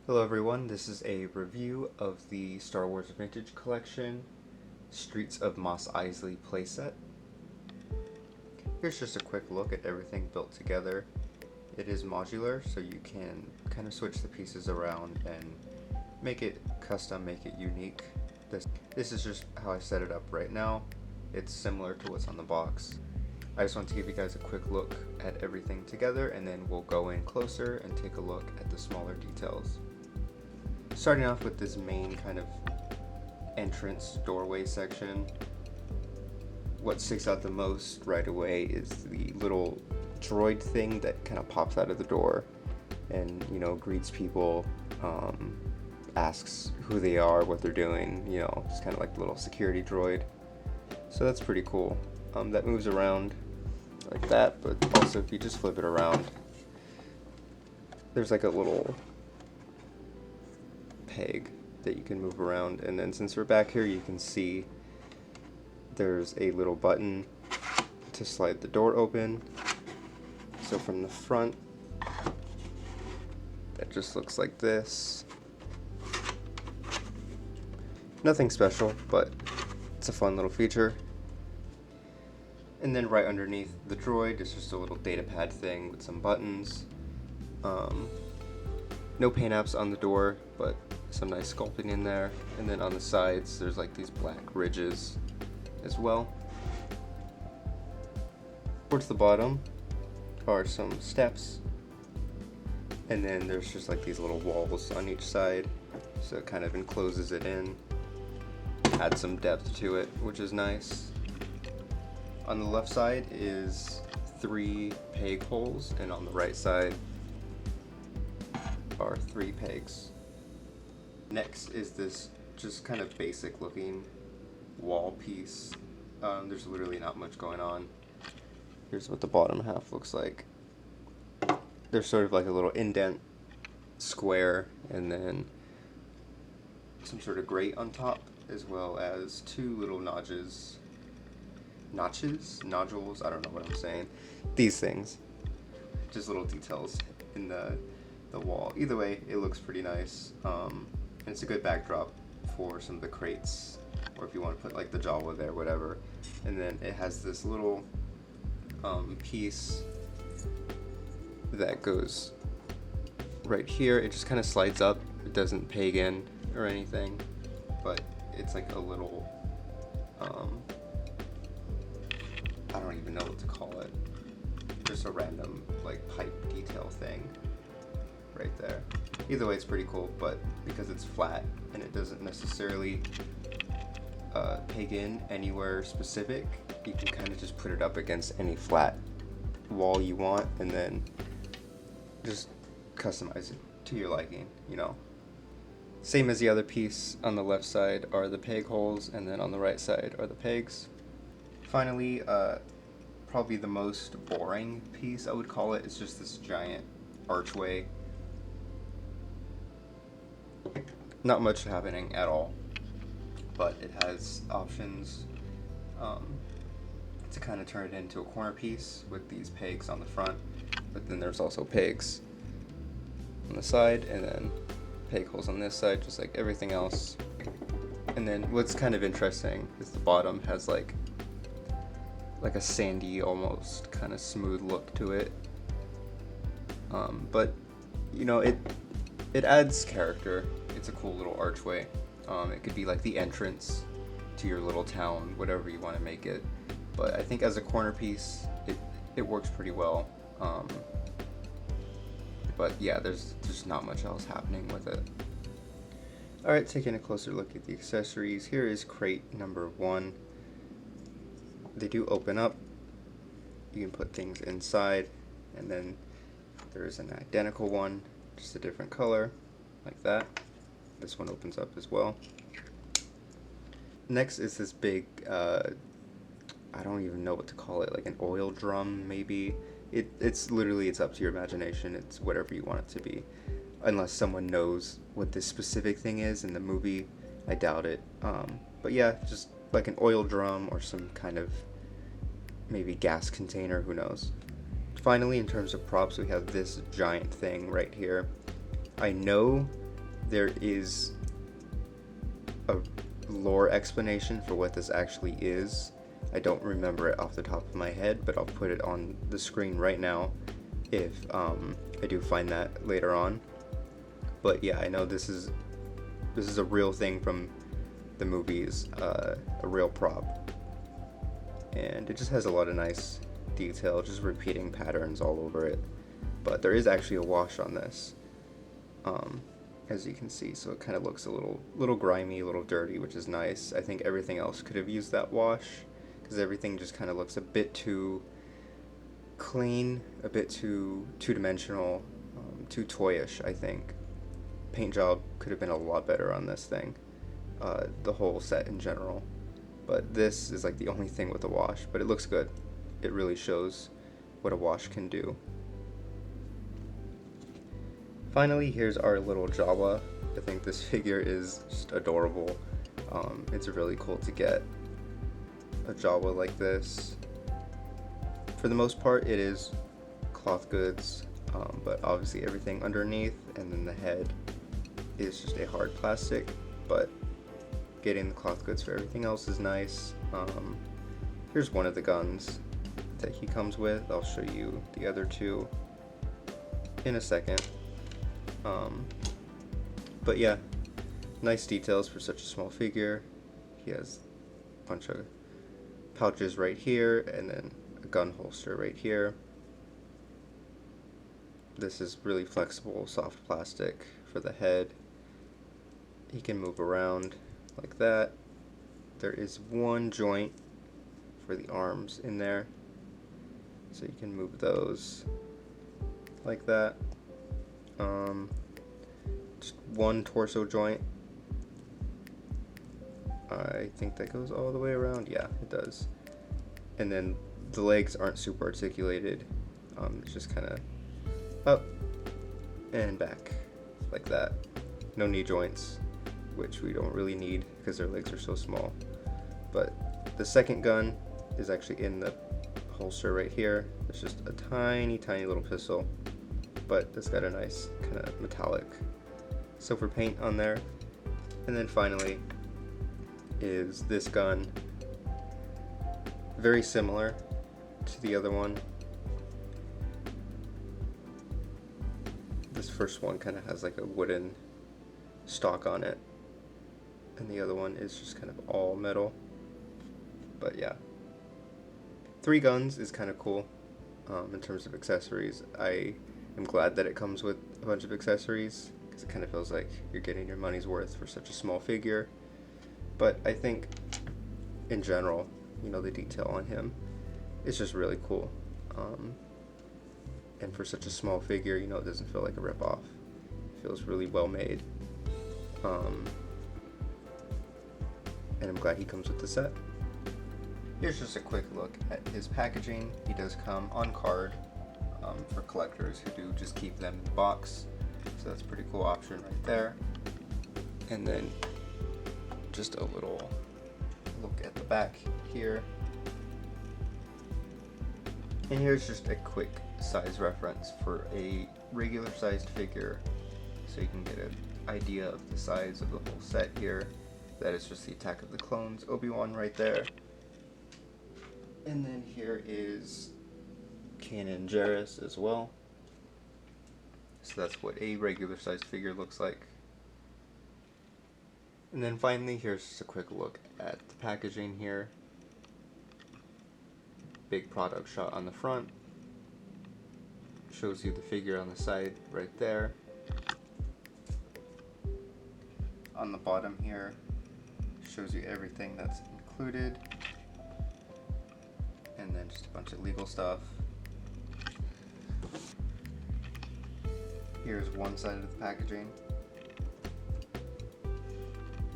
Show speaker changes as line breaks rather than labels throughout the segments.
Hello everyone, this is a review of the Star Wars Vintage Collection Streets of Mos Eisley playset. Here's just a quick look at everything built together. It is modular, so you can kind of switch the pieces around and make it custom, make it unique. This is just how I set it up right now. It's similar to what's on the box. I just want to give you guys a quick look at everything together, and then we'll go in closer and take a look at the smaller details. Starting off with this main kind of entrance doorway section, what sticks out the most right away is the little droid thing that kind of pops out of the door and, greets people, asks who they are, what they're doing, it's kind of like a little security droid. So that's pretty cool. That moves around like that, but also if you just flip it around, there's like a little peg that you can move around, and then since we're back here, you can see there's a little button to slide the door open. So from the front, that just looks like this. Nothing special, but it's a fun little feature. And then right underneath the droid is just a little data pad thing with some buttons. No paint apps on the door, but some nice sculpting in there. And then on the sides, there's like these black ridges as well. Towards the bottom are some steps. And then there's just like these little walls on each side. So it kind of encloses it in. Adds some depth to it, which is nice. On the left side is 3 peg holes, and on the right side are 3 pegs. Next is this just kind of basic looking wall piece. There's literally not much going on. Here's what the bottom half looks like. There's sort of like a little indent square, and then some sort of grate on top, as well as 2 little nodules, I don't know what I'm saying. These things, just little details in the wall. Either way, it looks pretty nice. And it's a good backdrop for some of the crates, or if you want to put like the Jawa there, whatever. And then it has this little piece that goes right here. It just kind of slides up. It doesn't peg in or anything, but it's like a little I don't even know what to call it. Just a random like pipe detail thing right there. Either way, it's pretty cool, but because it's flat and it doesn't necessarily peg in anywhere specific, you can kind of just put it up against any flat wall you want, and then just customize it to your liking, Same as the other piece. On the left side are the peg holes, and then on the right side are the pegs. Finally, probably the most boring piece, I would call it, is just this giant archway. Not much happening at all, but it has options to kind of turn it into a corner piece with these pegs on the front, but then there's also pegs on the side, and then peg holes on this side, just like everything else. And then what's kind of interesting is the bottom has like a sandy, almost kind of smooth look to it. But it adds character. It's a cool little archway. It could be like the entrance to your little town, whatever you want to make it. But I think as a corner piece, it works pretty well. But yeah, there's just not much else happening with it. Alright, taking a closer look at the accessories. Here is crate number 1. They do open up. You can put things inside, and then there's an identical one, just a different color, like that. This one opens up as well. Next is this big, I don't even know what to call it, like an oil drum maybe. It's literally, it's up to your imagination. It's whatever you want it to be, unless someone knows what this specific thing is in the movie. I doubt it. But yeah, just like an oil drum or some kind of maybe gas container, who knows. Finally, in terms of props, we have this giant thing right here. I know there is a lore explanation for what this actually is. I don't remember it off the top of my head, but I'll put it on the screen right now if I do find that later on. But yeah, I know this is a real thing from the movies, a real prop, and it just has a lot of nice detail, just repeating patterns all over it. But there is actually a wash on this, as you can see, so it kind of looks a little grimy, a little dirty, which is nice. I think everything else could have used that wash, because everything just kind of looks a bit too clean, a bit too two-dimensional, too toyish, I think. Paint job could have been a lot better on this thing, the whole set in general. But this is like the only thing with a wash, but it looks good. It really shows what a wash can do. Finally, here's our little Jawa. I think this figure is just adorable. It's really cool to get a Jawa like this. For the most part, it is cloth goods, but obviously everything underneath and then the head is just a hard plastic, but getting the cloth goods for everything else is nice. Here's one of the guns that he comes with. I'll show you the other two in a second. But yeah, nice details for such a small figure. He has a bunch of pouches right here and then a gun holster right here. This is really flexible, soft plastic for the head. He can move around like that. There is one joint for the arms in there, so you can move those like that. Just one torso joint. I think that goes all the way around. Yeah, it does. And then the legs aren't super articulated. It's just kind of up and back like that. No knee joints, which we don't really need because their legs are so small. But the second gun is actually in the holster right here. It's just a tiny little pistol, but it's got a nice kind of metallic silver paint on there. And then finally is this gun, very similar to the other one. This first one kind of has like a wooden stock on it, and the other one is just kind of all metal. But yeah, 3 guns is kind of cool in terms of accessories. I am glad that it comes with a bunch of accessories, because it kind of feels like you're getting your money's worth for such a small figure. But I think in general, you know, the detail on him is just really cool. And for such a small figure, you know, it doesn't feel like a rip-off. It feels really well made. And I'm glad he comes with the set. Here's just a quick look at his packaging. He does come on card for collectors who do just keep them in the box. So that's a pretty cool option right there. And then just a little look at the back here. And here's just a quick size reference for a regular sized figure, so you can get an idea of the size of the whole set here. That is just the Attack of the Clones Obi-Wan right there. And then here is Kanan Jarrus as well. So that's what a regular sized figure looks like. And then finally, here's just a quick look at the packaging here. Big product shot on the front. Shows you the figure on the side right there. On the bottom here, shows you everything that's included. And then just a bunch of legal stuff. Here's one side of the packaging.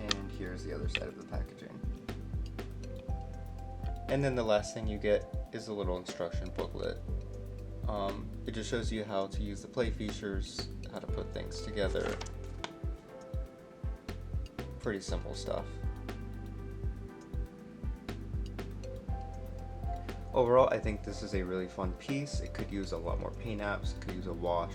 And here's the other side of the packaging. And then the last thing you get is a little instruction booklet. It just shows you how to use the play features, how to put things together. Pretty simple stuff. Overall, I think this is a really fun piece. It could use a lot more paint apps, it could use a wash.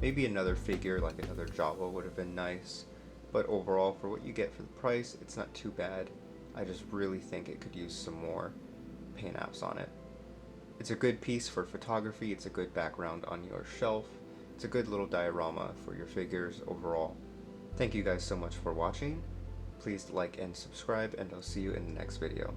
Maybe another figure, like another Jawa would have been nice. but overall, for what you get for the price, it's not too bad. I just really think it could use some more paint apps on it. It's a good piece for photography, it's a good background on your shelf, it's a good little diorama for your figures overall. Thank you guys so much for watching. Please like and subscribe, and I'll see you in the next video.